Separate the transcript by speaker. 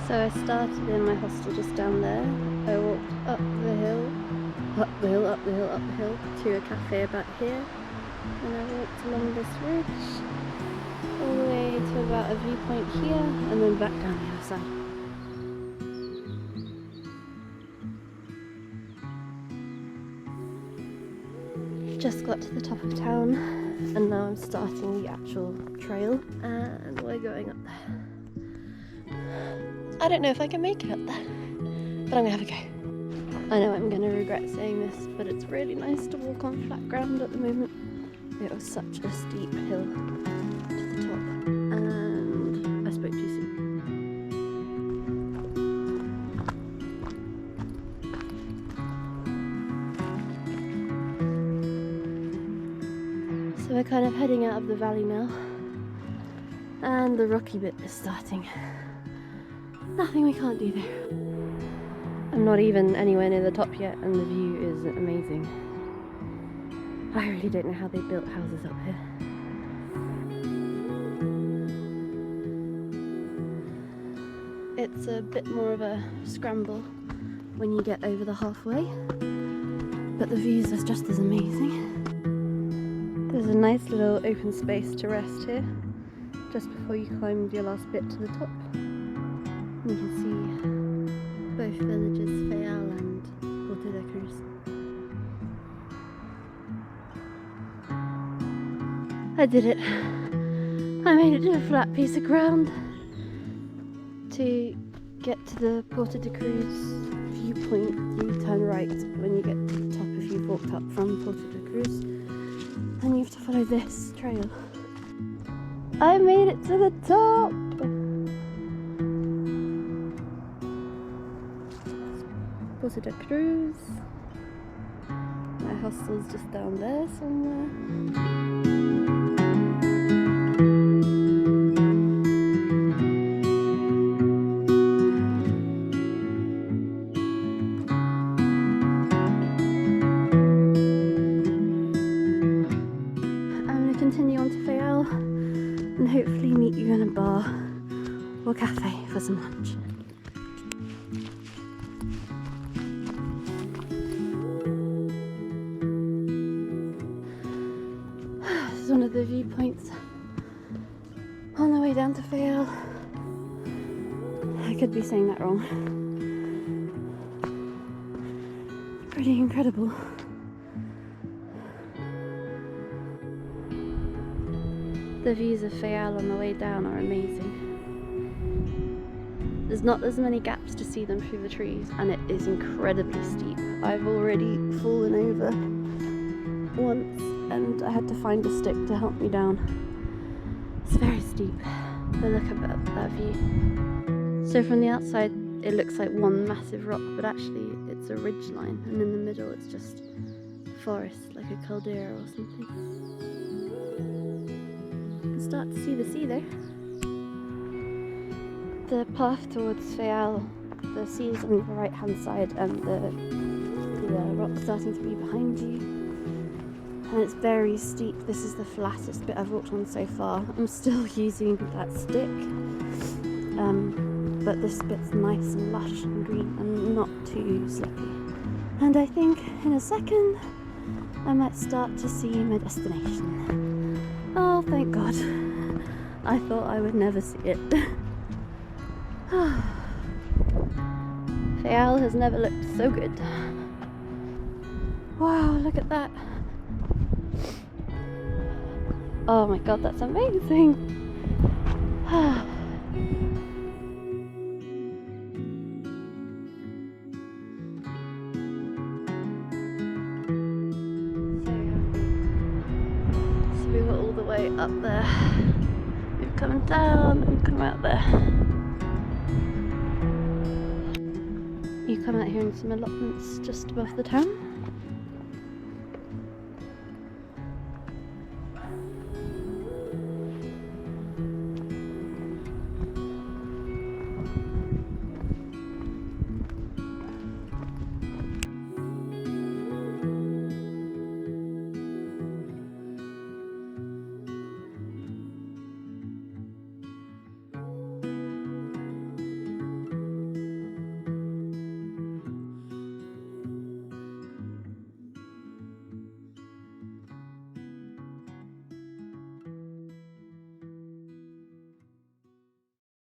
Speaker 1: So I started in my hostel just down there. I walked up the hill, to a cafe about here, and I walked along this ridge all the way to about a viewpoint here, and then back down the other side. Just got to the top of town, and now I'm starting the actual trail, and we're going up there. I don't know if I can make it up there, but I'm gonna have a go. I know I'm gonna regret saying this, but it's really nice to walk on flat ground at the moment. It was such a steep hill to the top, and I spoke too soon. So we're kind of heading out of the valley now, and the rocky bit is starting. Nothing we can't do there. I'm not even anywhere near the top yet, and the view is amazing. I really don't know how they built houses up here. It's a bit more of a scramble when you get over the halfway, but the views are just as amazing. There's a nice little open space to rest here, just before you climb your last bit to the top. You can see both villages, Fayal and Porto Da Cruz. I did it! I made it to a flat piece of ground to get to the Porto Da Cruz viewpoint. You turn right when you get to the top if you've walked up from Porto Da Cruz, and you have to follow this trail. I made it to the top! Porto Da Cruz. My hostel's just down there somewhere. I'm going to continue on to Fayal and hopefully meet you in a bar or cafe for some lunch. One of the viewpoints on the way down to Fayal. I could be saying that wrong. Pretty incredible. The views of Fayal on the way down are amazing. There's not as many gaps to see them through the trees, and it is incredibly steep. I've already fallen over once, and I had to find a stick to help me down. It's very steep, but look at that view. So from the outside it looks like one massive rock, but actually it's a ridge line, and in the middle it's just forest, like a caldera or something. You can start to see the sea there. The path towards Fayal, the sea is on the right hand side, and the rock's starting to be behind you. And it's very steep. This is the flattest bit I've walked on so far. I'm still using that stick, but this bit's nice and lush and green and not too slippy. And I think in a second I might start to see my destination. Oh, thank God. I thought I would never see it. Fayal has never looked so good. Wow, look at that. Oh my God, that's amazing! So we were all the way up there. We've come down and come out there. You come out here in some allotments just above the town.